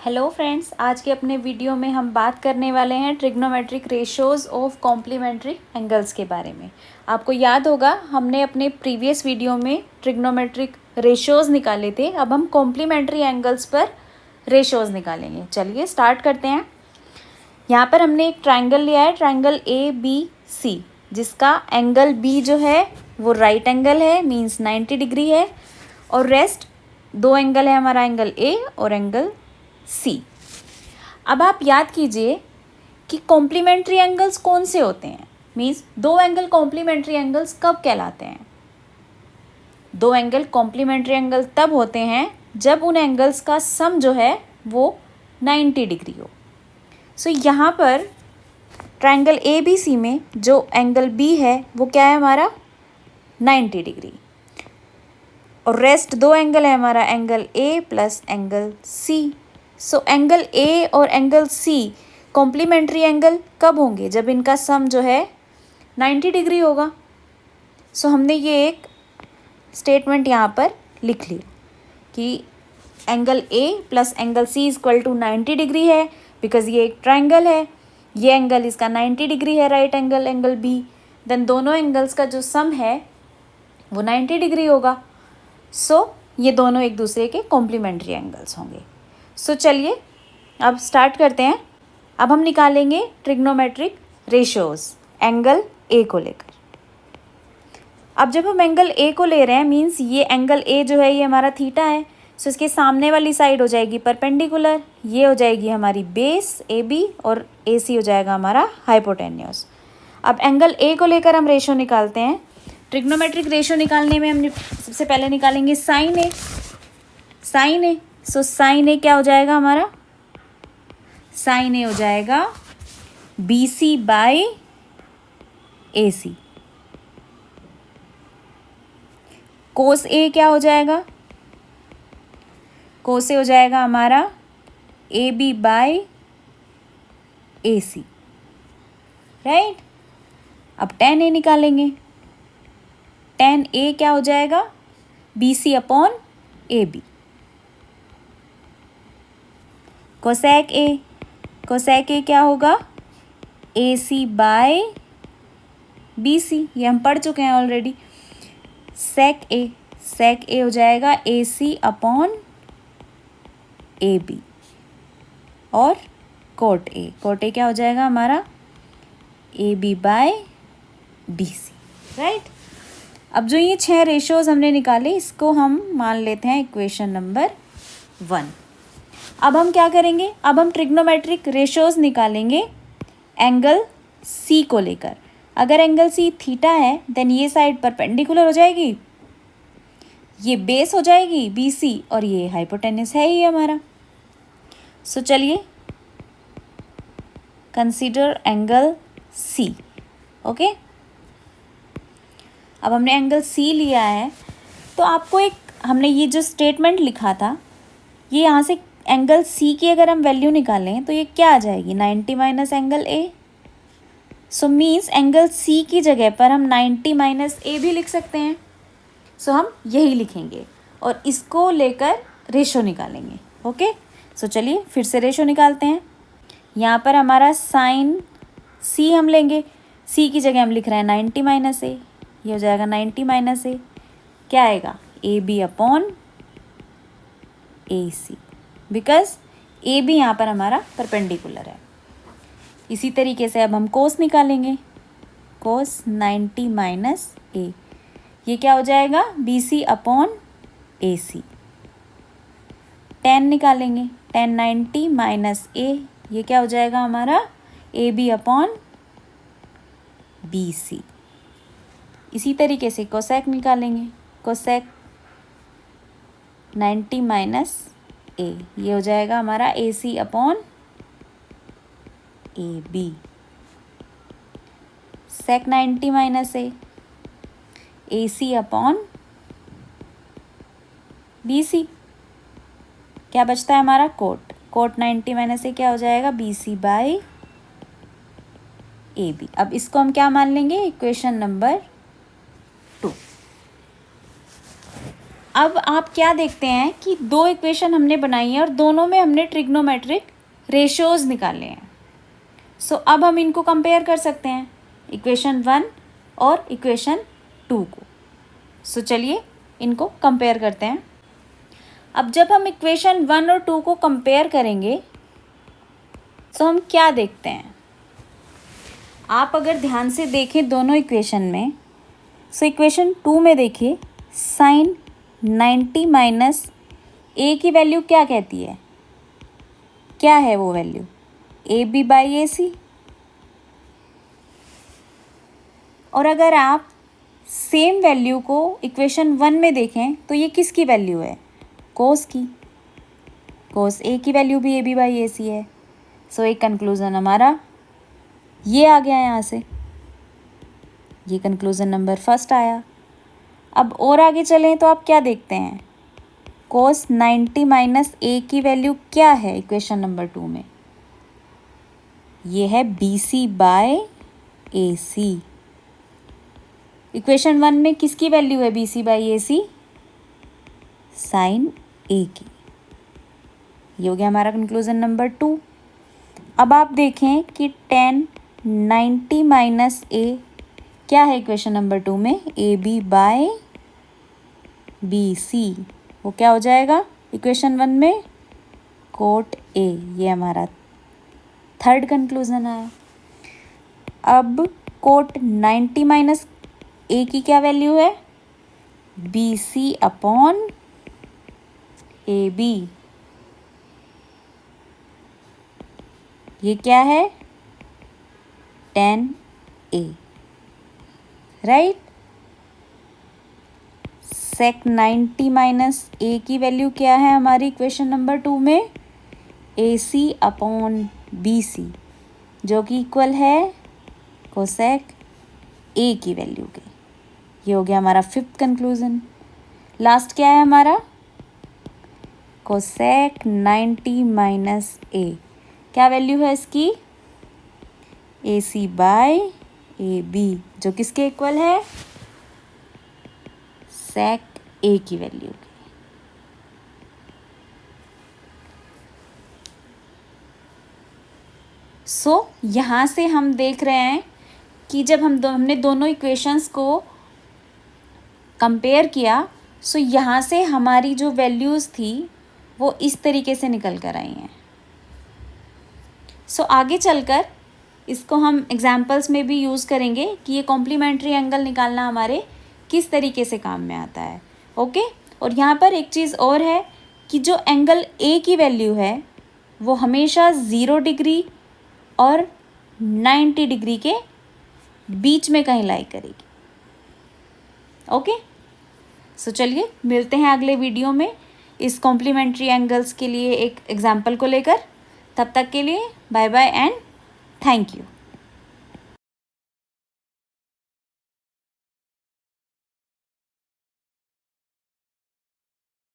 Hello friends, आज के अपने वीडियो में हम बात करने वाले हैं trigonometric ratios of complementary angles के बारे में। आपको याद होगा हमने अपने प्रीवियस वीडियो में ट्रिग्नोमेट्रिक रेशियोज़ निकाले थे। अब हम कॉम्प्लीमेंट्री एंगल्स पर रेशियोज़ निकालेंगे। चलिए स्टार्ट करते हैं। यहाँ पर हमने एक ट्राइंगल लिया है, ट्राइंगल ABC, जिसका एंगल B जो है वो राइट एंगल है, मीन्स 90 डिग्री है, और रेस्ट दो एंगल है हमारा, एंगल A और एंगल C। अब आप याद कीजिए कि कॉम्प्लीमेंट्री एंगल्स कौन से होते हैं, मीन्स दो एंगल कॉम्प्लीमेंट्री एंगल्स कब कहलाते हैं। दो एंगल कॉम्प्लीमेंट्री एंगल तब होते हैं जब उन एंगल्स का सम जो है वो 90 डिग्री हो। सो यहाँ पर ट्राइंगल ABC में जो एंगल B है वो क्या है हमारा 90 डिग्री, और रेस्ट दो एंगल है हमारा, angle A plus angle C। So angle A और एंगल C कॉम्प्लीमेंट्री एंगल कब होंगे, जब इनका सम जो है 90 डिग्री होगा। सो हमने ये एक स्टेटमेंट यहाँ पर लिख ली कि angle A plus angle C equal to 90 degree है, बिकॉज ये एक ट्राइंगल है, ये एंगल इसका 90 डिग्री है, right angle angle B, then दोनों एंगल्स का जो सम है वो 90 डिग्री होगा। सो ये दोनों एक दूसरे के कॉम्प्लीमेंट्री एंगल्स होंगे। सो चलिए अब स्टार्ट करते हैं। अब हम निकालेंगे ट्रिग्नोमेट्रिक रेशियोज़ एंगल A को लेकर। अब जब हम एंगल A को ले रहे हैं, मीन्स ये एंगल A जो है ये हमारा थीटा है, सो इसके सामने वाली साइड हो जाएगी परपेंडिकुलर, ये हो जाएगी हमारी बेस AB और AC हो जाएगा हमारा हाइपोटेन्यूस। अब एंगल A को लेकर हम रेशियो निकालते हैं। ट्रिग्नोमेट्रिक रेशियो निकालने में हम सबसे पहले निकालेंगे sine A। So sine A क्या हो जाएगा हमारा, साइन A हो जाएगा BC by AC। Cos A क्या हो जाएगा, कोस A हो जाएगा हमारा AB बाई AC, राइट। अब टेन A निकालेंगे, टेन A क्या हो जाएगा BC upon AB। Cosec A क्या होगा AC बाय BC, ये हम पढ़ चुके हैं ऑलरेडी। सेक A हो जाएगा AC अपॉन AB, और कोट A क्या हो जाएगा हमारा AB बाय BC, राइट। अब जो ये 6 रेशियोज हमने निकाले इसको हम मान लेते हैं इक्वेशन नंबर 1। अब हम क्या करेंगे, अब हम ट्रिग्नोमेट्रिक रेशियोज निकालेंगे एंगल C को लेकर। अगर एंगल C थीटा है देन ये साइड परपेंडिकुलर हो जाएगी, ये बेस हो जाएगी BC, और ये हाइपोटेन्यूस है ही हमारा। सो चलिए कंसीडर एंगल C, ओके। अब हमने एंगल C लिया है, तो आपको एक हमने ये जो स्टेटमेंट लिखा था, ये यहाँ से एंगल C की अगर हम वैल्यू निकालें तो ये क्या आ जाएगी 90 minus angle A। So means angle C की जगह पर हम 90 माइनस A भी लिख सकते हैं। सो हम यही लिखेंगे और इसको लेकर रेशो निकालेंगे, ओके। सो चलिए फिर से रेशो निकालते हैं। यहाँ पर हमारा साइन C हम लेंगे, C की जगह हम लिख रहे हैं 90 माइनस A, ये हो जाएगा 90 माइनस A, क्या आएगा AB upon AC, because AB यहाँ पर हमारा परपेंडिकुलर है। इसी तरीके से अब हम कोस निकालेंगे, कोस 90 माइनस A, ये क्या हो जाएगा BC अपॉन AC। टेन निकालेंगे, टेन 90 माइनस A, ये क्या हो जाएगा हमारा AB अपॉन BC। इसी तरीके से कोसेक निकालेंगे, कोसेक 90 माइनस A, ये हो जाएगा हमारा AC upon AB। Sec 90 minus A, AC upon BC, क्या बचता है हमारा कोट 90 माइनस A क्या हो जाएगा BC बाई AB। अब इसको हम क्या मान लेंगे, इक्वेशन नंबर 2। अब आप क्या देखते हैं कि दो इक्वेशन हमने बनाई है और दोनों में हमने ट्रिग्नोमेट्रिक रेशियोज निकाले हैं। सो अब हम इनको कंपेयर कर सकते हैं, इक्वेशन 1 और इक्वेशन 2 को। सो चलिए इनको कंपेयर करते हैं। अब जब हम इक्वेशन 1 और 2 को कंपेयर करेंगे तो हम क्या देखते हैं, आप अगर ध्यान से देखें दोनों इक्वेशन में, सो इक्वेशन 2 में देखिए साइन 90 माइनस ए की वैल्यू क्या कहती है, क्या है वो value, A B by A सी। और अगर आप सेम वैल्यू को इक्वेशन 1 में देखें तो ये किसकी वैल्यू है, कोस की। कोस ए की वैल्यू भी ए बी बाई ए सी है। सो एक कंक्लूज़न हमारा ये आ गया यहाँ से, ये कंक्लूज़न नंबर फर्स्ट आया। अब और आगे चलें तो आप क्या देखते हैं, कोस 90 माइनस ए की वैल्यू क्या है इक्वेशन नंबर 2 में, ये है B C by A C. Equation 1 में किसकी वैल्यू है B C by A C, sine A की। ये हो गया हमारा कंक्लूज़न नंबर 2। अब आप देखें कि tan 90 माइनस ए क्या है इक्वेशन नंबर 2 में, A B by B C. वो क्या हो जाएगा इक्वेशन 1 में, कोट ए। ये हमारा थर्ड कंक्लूज़न आया। अब कोट 90 माइनस ए की क्या वैल्यू है, B C upon A B. ये क्या है, tan A, right. Sec 90 minus A की वैल्यू क्या है हमारी इक्वेशन नंबर 2 में, ए सी अपॉन बी सी, जो कि इक्वल है कोसेक ए की वैल्यू के। ये हो गया हमारा फिफ्थ कंक्लूज़न। लास्ट क्या है हमारा, कोसेक 90 माइनस ए, क्या वैल्यू है इसकी, ए सी बाय ए बी, जो किसके इक्वल है, सेक ए की वैल्यू की। सो यहाँ से हम देख रहे हैं कि जब हमने दोनों इक्वेशंस को कंपेयर किया, सो यहाँ से हमारी जो वैल्यूज़ थी वो इस तरीके से निकल कर आई हैं। सो आगे चलकर इसको हम एग्जाम्पल्स में भी यूज़ करेंगे कि ये कॉम्प्लीमेंट्री एंगल निकालना हमारे किस तरीके से काम में आता है। ओके। और यहाँ पर एक चीज़ और है कि जो एंगल ए की वैल्यू है वो हमेशा 0 डिग्री और 90 डिग्री के बीच में कहीं लाई करेगी। ओके। सो चलिए मिलते हैं अगले वीडियो में इस कॉम्प्लीमेंट्री एंगल्स के लिए एक एग्जाम्पल को लेकर। तब तक के लिए bye bye and thank you.